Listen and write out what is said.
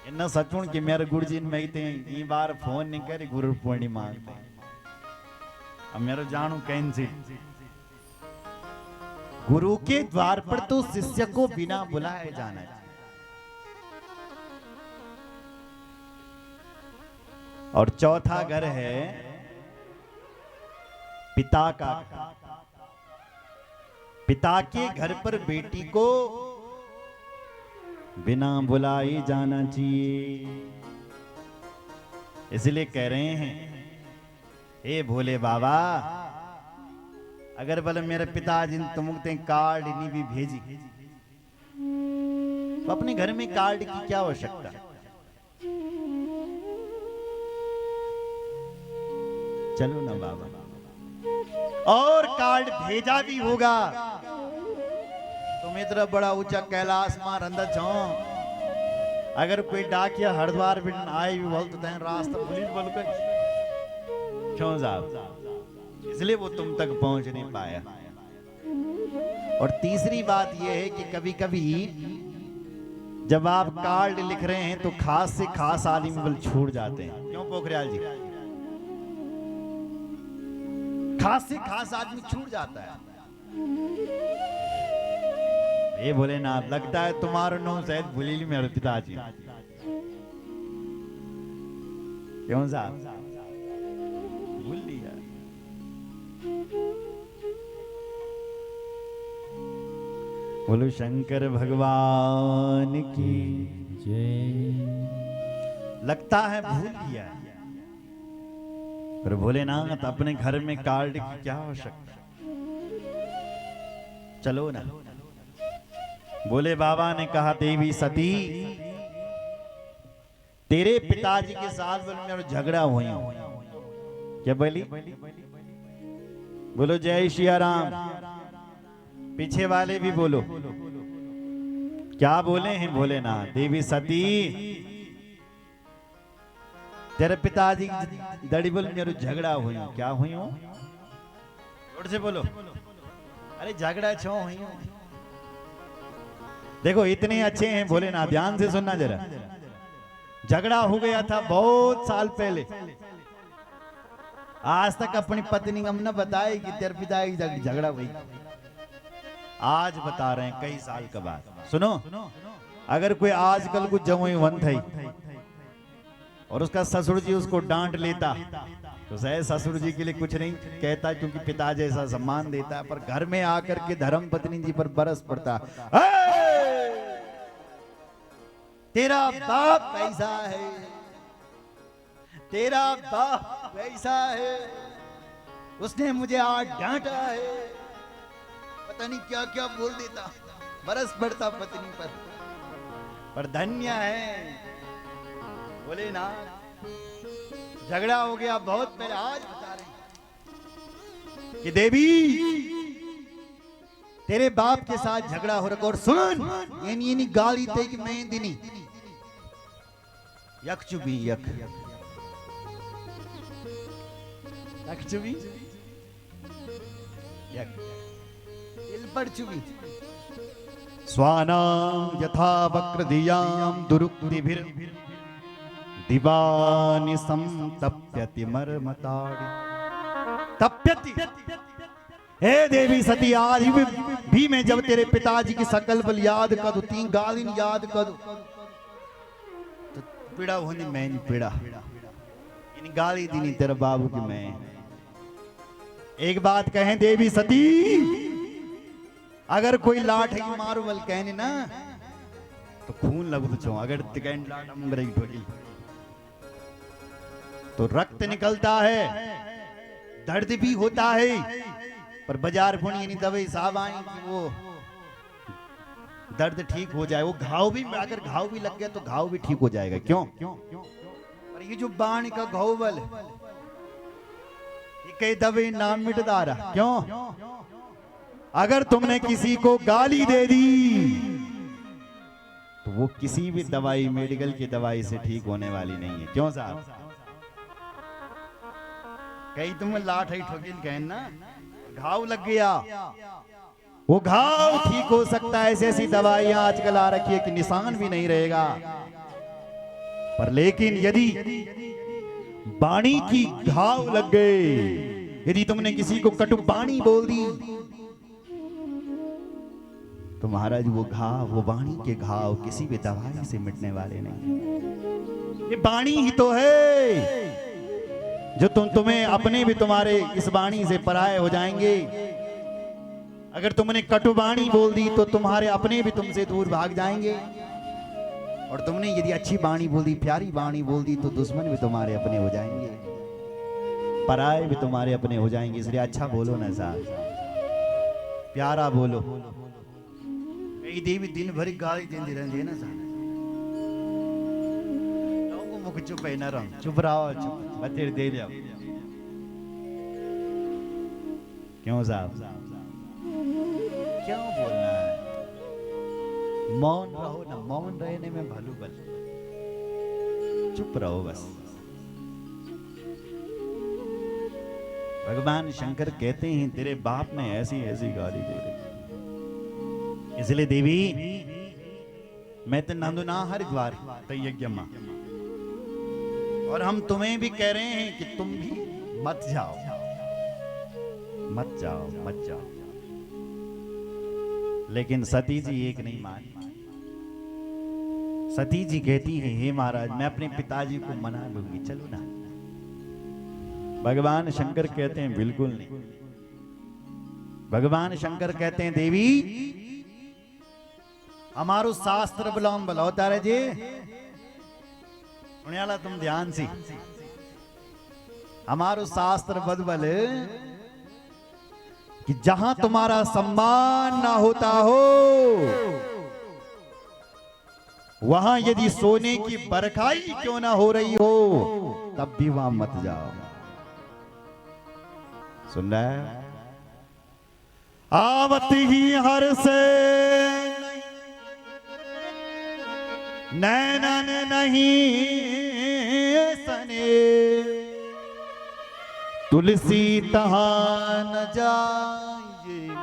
इन्ना सचुण कि मेरे गुरु जी में ई बार फोन नहीं करे गुरु पूर्णिमा अब मेरे जानू कैंसिल। गुरु के द्वार पर तो शिष्य को बिना बुलाए जाना चाहिए। और चौथा घर है पिता का। पिता के घर पर बेटी को बिना बुलाए जाना चाहिए। इसलिए कह रहे हैं, हे भोले बाबा, अगर बोले मेरे पिताजी ने तुमको कार्ड नहीं भी भेजी तो अपने घर में कार्ड की क्या आवश्यकता। चलो ना बाबा, और कार्ड भेजा भी होगा तुम इतना बड़ा ऊंचा कैलाश मार अंदर जाओ, अगर कोई डाकिया हरिद्वार भी आए भी बोल तो तैन रास्ता पुलिस बोल कर क्यों साहब, इसलिए वो तुम तक पहुंच नहीं पाया। और तीसरी बात यह है कि कभी कभी जब आप कार्ड लिख रहे हैं तो खास से खास आदमी बल छूट जाते हैं। क्यों पोखरियाल जी, खास से खास आदमी छूट जाता है। ये भोलेनाथ, लगता है तुम्हारा नाम शायद भूली मेरे पिताजी। क्यों साहब भूल लिया। बोलो शंकर भगवान की जय। लगता है भूल लिया, पर भोलेनाथ अपने घर में कार्ड की क्या आवश्यकता। चलो ना। बोले बाबा ने कहा, देवी सती तेरे पिताजी के साथ मेरा झगड़ा हुई। क्या बोली? बोलो जय श्री राम। पीछे वाले भी बोलो, क्या बोले हैं भोलेनाथ? देवी सती तेरे पिताजी दड़ी बोल मेरे झगड़ा हुई। क्या हुई हो? जोर से बोलो। अरे झगड़ा छो हुई हो। देखो इतने अच्छे हैं भोलेनाथ, ध्यान से सुनना जरा। झगड़ा हो गया था बहुत साल पहले। आज तक अपनी पत्नी हम न बताए कि तेरे पिता की झगड़ा हुई। आज बता रहे हैं कई साल के बाद। सुनो, अगर कोई आजकल कुछ जमुई वन थी और उसका ससुर जी उसको डांट लेता तो शायद ससुर जी के लिए कुछ नहीं कहता, क्योंकि पिता जैसा सम्मान देता है। पर घर में आकर के धर्म पत्नी जी पर बरस पड़ता, तेरा बाप ऐसा है, तेरा बाप ऐसा है, उसने मुझे आज डांटा है, पता नहीं क्या क्या बोल देता, बरस पड़ता पत्नी पर धन्य है बोले ना। झगड़ा हो गया बहुत पहले। आज बता रहे कि देवी तेरे बाप के साथ झगड़ा हो रखा। और सुन, ये गाली ते कि मैं दिनी यक चुबी यक यक चुबी यक इल चुबी स्वानां यथा वक्रधियां दुरुक्तिभिर दिवानि संतप्यति मर्मताड़ि तप्यति। हे देवी सती, आज भी मैं जब तेरे पिताजी की सकल बल याद कर दूं, 3 गाली याद कर दूं तो पीड़ा होनी मैं नहीं पीड़ा। इन गाली दी नहीं तेरे बाबू की मैं। एक बात कहें देवी सती, अगर कोई लाठ ही मारो बल कहने ना तो खून लगू तो अगर तिकैन लाठ अंग्रेजी ठोकी तो रक्त निकलता है, दर्द भी होता है। पर बाजार पुणी नहीं दवाई साहब आई कि वो दर्द ठीक हो जाए। वो घाव भी, अगर घाव भी लग गया तो घाव भी ठीक हो जाएगा। क्यों? पर ये जो बाण का घाव बल ये कई दवाई नाम मिटदा रहा। क्यों? अगर तुमने किसी को गाली दे दी तो वो किसी भी दवाई, मेडिकल की दवाई से ठीक होने वाली नहीं है। क्यों साहब? कहीं तुम लाठ ही ठोकिन कहन ना, घाव लग गया, वो घाव ठीक हो सकता है। ऐसी ऐसी दवाइयां आजकल आ रखी है कि निशान भी नहीं रहेगा। पर लेकिन यदि वाणी की घाव लग गए, यदि तुमने किसी को कटु वाणी बोल दी, तो महाराज वो घाव, वो वाणी के घाव किसी भी दवाई से मिटने वाले नहीं। ये वाणी ही तो है जो तुम्हें अपने भी तुम्हारे इस वाणी से पराये हो जाएंगे। अगर तुमने कटु वाणी बोल दी तो तुम्हारे अपने भी तुमसे दूर भाग जाएंगे, और तुमने यदि अच्छी वाणी बोल दी, प्यारी वाणी बोल दी, तो दुश्मन भी तुम्हारे अपने हो जाएंगे, पराये भी तुम्हारे अपने हो जाएंगे। इसलिए अच्छा बोलो ना साहब, प्यारा बोलो। कई देवी दिन भर गाली देती रहती है ना साहब, लोगों को मुख चुप है ना, रंग चुप रहो, चुप बतेर दे जाओ। क्यों साहब, क्यों बोलना है? मौन रहो ना, मौन रहने में भलू बल, चुप रहो बस। भगवान शंकर कहते हैं तेरे बाप ने ऐसी ऐसी गाली दे दी, इसलिए देवी मैं तो नंदुना हरिद्वार यज्ञ मां, और हम तुम्हें भी कह रहे हैं कि तुम भी मत जाओ, मत जाओ, मत जाओ। लेकिन सती जी एक नहीं मानी। सती जी कहती है हे महाराज मैं अपने पिताजी को मना लूंगी, चलो ना। भगवान शंकर कहते हैं बिल्कुल नहीं। भगवान शंकर कहते हैं देवी हमारो शास्त्र बलम बलौता रहे जे वाला तुम ध्यान से, हमारो शास्त्र बदबल कि जहां तुम्हारा सम्मान ना होता हो, वहां यदि सोने की बरखाई क्यों ना हो रही हो, तब भी वहां मत जाओ। सुन रहा है? आवत ही हर से नैनन नहीं सने, तुलसी तहां न जाए